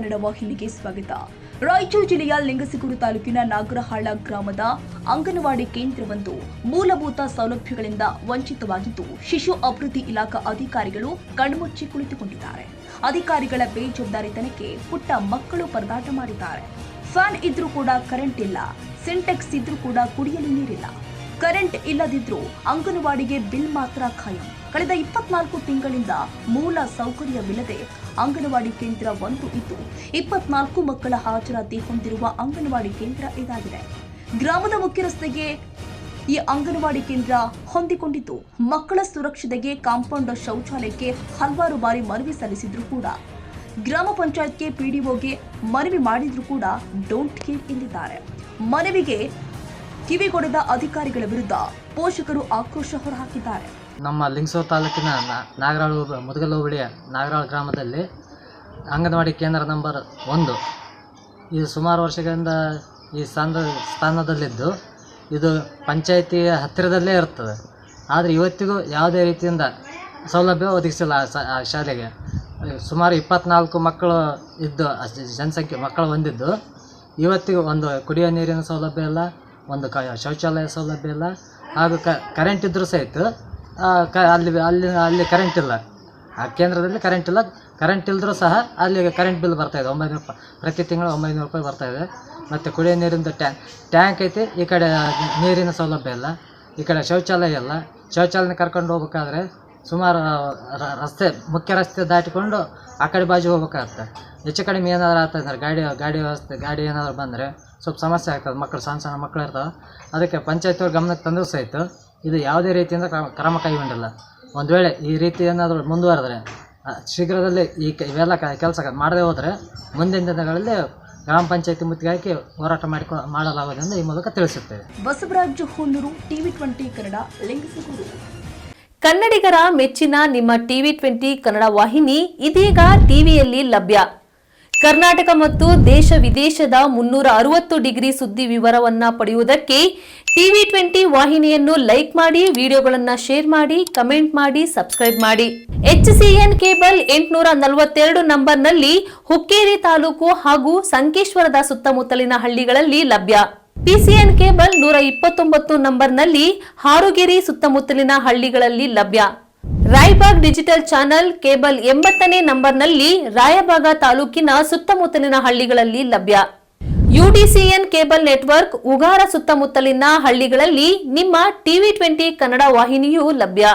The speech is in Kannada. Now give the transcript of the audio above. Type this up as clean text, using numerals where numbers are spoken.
ಕನ್ನಡ ವಾಹಿನಿಗೆ ಸ್ವಾಗತ. ರಾಯಚೂರು ಜಿಲ್ಲೆಯ ಲಿಂಗಸಗೂರು ತಾಲೂಕಿನ ನಾಗರಹಾಳ ಗ್ರಾಮದ ಅಂಗನವಾಡಿ ಕೇಂದ್ರವೊಂದು ಮೂಲಭೂತ ಸೌಲಭ್ಯಗಳಿಂದ ವಂಚಿತವಾಗಿದ್ದು, ಶಿಶು ಅಭಿವೃದ್ಧಿ ಇಲಾಖಾ ಅಧಿಕಾರಿಗಳು ಕಣ್ಮುಚ್ಚಿ ಕುಳಿತುಕೊಂಡಿದ್ದಾರೆ. ಅಧಿಕಾರಿಗಳ ಬೇಜವಾಬ್ದಾರಿತನಕ್ಕೆ ಪುಟ್ಟ ಮಕ್ಕಳು ಪರದಾಟ ಮಾಡಿದ್ದಾರೆ. ಫ್ಯಾನ್ ಇದ್ರೂ ಕೂಡ ಕರೆಂಟ್ ಇಲ್ಲ, ಸಿಂಟೆಕ್ಸ್ ಇದ್ರೂ ಕೂಡ ಕುಡಿಯಲು ನೀರಿಲ್ಲ. ಕರೆಂಟ್ ಇಲ್ಲದಿದ್ರೂ ಅಂಗನವಾಡಿಗೆ ಬಿಲ್ ಮಾತ್ರ ಖಾಯಂ. ಕಳೆದ 24 ತಿಂಗಳಿಂದ ಮೂಲ ಸೌಕರ್ಯವಿಲ್ಲದೆ ಅಂಗನವಾಡಿ ಕೇಂದ್ರ ಒಂದು ಇದ್ದು 24 ಮಕ್ಕಳ ಹಾಜರಾತಿ ಹೊಂದಿರುವ ಅಂಗನವಾಡಿ ಕೇಂದ್ರ ಇದಾಗಿದೆ. ಗ್ರಾಮದ ಮುಖ್ಯ ರಸ್ತೆಗೆ ಈ ಅಂಗನವಾಡಿ ಕೇಂದ್ರ ಹೊಂದಿಕೊಂಡಿದ್ದು, ಮಕ್ಕಳ ಸುರಕ್ಷತೆಗೆ ಕಾಂಪೌಂಡ್ ಶೌಚಾಲಯಕ್ಕೆ ಹಲವಾರು ಬಾರಿ ಮನವಿ ಸಲ್ಲಿಸಿದ್ರು ಕೂಡ, ಗ್ರಾಮ ಪಂಚಾಯತ್ಗೆ ಪಿಡಿಒಗೆ ಮನವಿ ಮಾಡಿದ್ರು ಕೂಡ ಡೋಂಟ್ ಕೇರ್ ಎಂದಿದ್ದಾರೆ. ಮನವಿಗೆ ಕಿವಿಗೊಡದ ಅಧಿಕಾರಿಗಳ ವಿರುದ್ಧ ಪೋಷಕರು ಆಕ್ರೋಶ ಹೊರಹಾಕಿದ್ದಾರೆ. ನಮ್ಮ ಲಿಂಗಸೂರು ತಾಲೂಕಿನ ನಾಗರಾಳ ಮುದಗಲ್ ಹೋಬಳಿಯ ನಾಗರಾಳ ಗ್ರಾಮದಲ್ಲಿ ಅಂಗನವಾಡಿ ಕೇಂದ್ರ ನಂಬರ್ 1 ಇದು ಸುಮಾರು ವರ್ಷಗಳಿಂದ ಈ ಸ್ಥಾನದಲ್ಲಿದ್ದು, ಇದು ಪಂಚಾಯಿತಿಯ ಹತ್ತಿರದಲ್ಲೇ ಇರ್ತದೆ. ಆದರೆ ಇವತ್ತಿಗೂ ಯಾವುದೇ ರೀತಿಯಿಂದ ಸೌಲಭ್ಯ ಒದಗಿಸಿಲ್ಲ ಆ ಶಾಲೆಗೆ. ಸುಮಾರು 24 ಮಕ್ಕಳು ಇದ್ದು ಜನಸಂಖ್ಯೆ ಮಕ್ಕಳು ಹೊಂದಿದ್ದು, ಇವತ್ತಿಗೂ ಒಂದು ಕುಡಿಯೋ ನೀರಿನ ಸೌಲಭ್ಯ ಇಲ್ಲ, ಒಂದು ಶೌಚಾಲಯ ಸೌಲಭ್ಯ ಇಲ್ಲ, ಹಾಗೂ ಕರೆಂಟ್ ಇದ್ದರೂ ಸಹಿತ ಅಲ್ಲಿ ಕರೆಂಟ್ ಇಲ್ಲ. ಆ ಕೇಂದ್ರದಲ್ಲಿ ಕರೆಂಟ್ ಇಲ್ಲ. ಕರೆಂಟ್ ಇಲ್ಲದ್ರೂ ಸಹ ಅಲ್ಲಿ ಕರೆಂಟ್ ಬಿಲ್ ಬರ್ತಾಯಿದೆ 900 ರೂಪಾಯಿ, ಪ್ರತಿ ತಿಂಗಳು 900 ರೂಪಾಯಿ ಬರ್ತಾಯಿದೆ. ಮತ್ತು ಕುಡಿಯೋ ನೀರಿಂದ ಟ್ಯಾಂಕ್ ಐತಿ, ಈ ಕಡೆ ನೀರಿನ ಸೌಲಭ್ಯ ಇಲ್ಲ, ಈ ಕಡೆ ಶೌಚಾಲಯ ಇಲ್ಲ. ಶೌಚಾಲಯ ಕರ್ಕೊಂಡು ಹೋಗ್ಬೇಕಾದ್ರೆ ಸುಮಾರು ಮುಖ್ಯ ರಸ್ತೆ ದಾಟಿಕೊಂಡು ಆ ಕಡೆ ಬಾಜು ಹೋಗ್ಬೇಕಾಗತ್ತೆ. ಹೆಚ್ಚು ಕಡಿಮೆ ಏನಾದರೂ ಆಗ್ತದೆ, ಗಾಡಿ ಏನಾದರೂ ಬಂದರೆ ಸ್ವಲ್ಪ ಸಮಸ್ಯೆ ಆಗ್ತದೆ. ಮಕ್ಕಳು ಸಣ್ಣ ಮಕ್ಕಳು ಇರ್ತಾವೆ. ಅದಕ್ಕೆ ಪಂಚಾಯತಿಯವ್ರ ಗಮನಕ್ಕೆ ತಂದರೂ ಸಹಿತ ಇದು ಯಾವುದೇ ರೀತಿಯಿಂದ ಕ್ರಮ ಕೈಗೊಂಡಿಲ್ಲ. ಒಂದು ವೇಳೆ ಈ ರೀತಿ ಏನಾದರೂ ಮುಂದುವರೆದರೆ ಶೀಘ್ರದಲ್ಲೇ ಇವೆಲ್ಲ ಕೆಲಸ ಮಾಡದೇ ಹೋದರೆ ಮುಂದಿನ ದಿನಗಳಲ್ಲಿ ಗ್ರಾಮ ಪಂಚಾಯತಿ ಮುತ್ತಿಗೆ ಹೋರಾಟ ಮಾಡಲಾಗುವುದೆಂದು ಈ ಮೂಲಕ ತಿಳಿಸುತ್ತೇವೆ. ಬಸವರಾಜ್ ಹೊನ್ನೂರು, ಟಿವಿ 20 ಕನ್ನಡ, ಲಿಂಗಸಗೂರು. ಕನ್ನಡಿಗರ ಮೆಚ್ಚಿನ ನಿಮ್ಮ ಟಿವಿ 20 ಕನ್ನಡ ವಾಹಿನಿ ಇದೀಗ ಟಿವಿಯಲ್ಲಿ ಲಭ್ಯ. ಕರ್ನಾಟಕ ಮತ್ತು ದೇಶ ವಿದೇಶದ 360 ಡಿಗ್ರಿ ಸುದ್ದಿ ವಿವರವನ್ನ ಪಡೆಯುವುದಕ್ಕೆ ಟಿವಿ 20 ವಾಹಿನಿಯನ್ನು ಲೈಕ್ ಮಾಡಿ, ವಿಡಿಯೋಗಳನ್ನು ಶೇರ್ ಮಾಡಿ, ಕಮೆಂಟ್ ಮಾಡಿ, ಸಬ್ಸ್ಕ್ರೈಬ್ ಮಾಡಿ. HCN ಕೇಬಲ್ 842 ನಂಬರ್ನಲ್ಲಿ ಹುಕ್ಕೇರಿ ತಾಲೂಕು ಹಾಗೂ ಸಂಕೇಶ್ವರದ ಸುತ್ತಮುತ್ತಲಿನ ಹಳ್ಳಿಗಳಲ್ಲಿ ಲಭ್ಯ. PCN ಕೇಬಲ್ 129 ನಂಬರ್ನಲ್ಲಿ ಹಾರುಗೆರೆ ಸುತ್ತಮುತ್ತಲಿನ ಹಳ್ಳಿಗಳಲ್ಲಿ ಲಭ್ಯ. ರಾಯಬಾಗ್ ಡಿಜಿಟಲ್ ಚಾನೆಲ್ ಕೇಬಲ್ 80ನೇ ನಂಬರ್ನಲ್ಲಿ ರಾಯಬಾಗ ತಾಲೂಕಿನ ಸುತ್ತಮುತ್ತಲಿನ ಹಳ್ಳಿಗಳಲ್ಲಿ ಲಭ್ಯ. UDCN ಕೇಬಲ್ ನೆಟ್ವರ್ಕ್ ಉಗಾರ ಸುತ್ತಮುತ್ತಲಿನ ಹಳ್ಳಿಗಳಲ್ಲಿ ನಿಮ್ಮ ಟಿವಿ 20 ಕನ್ನಡ ವಾಹಿನಿಯೂ ಲಭ್ಯ.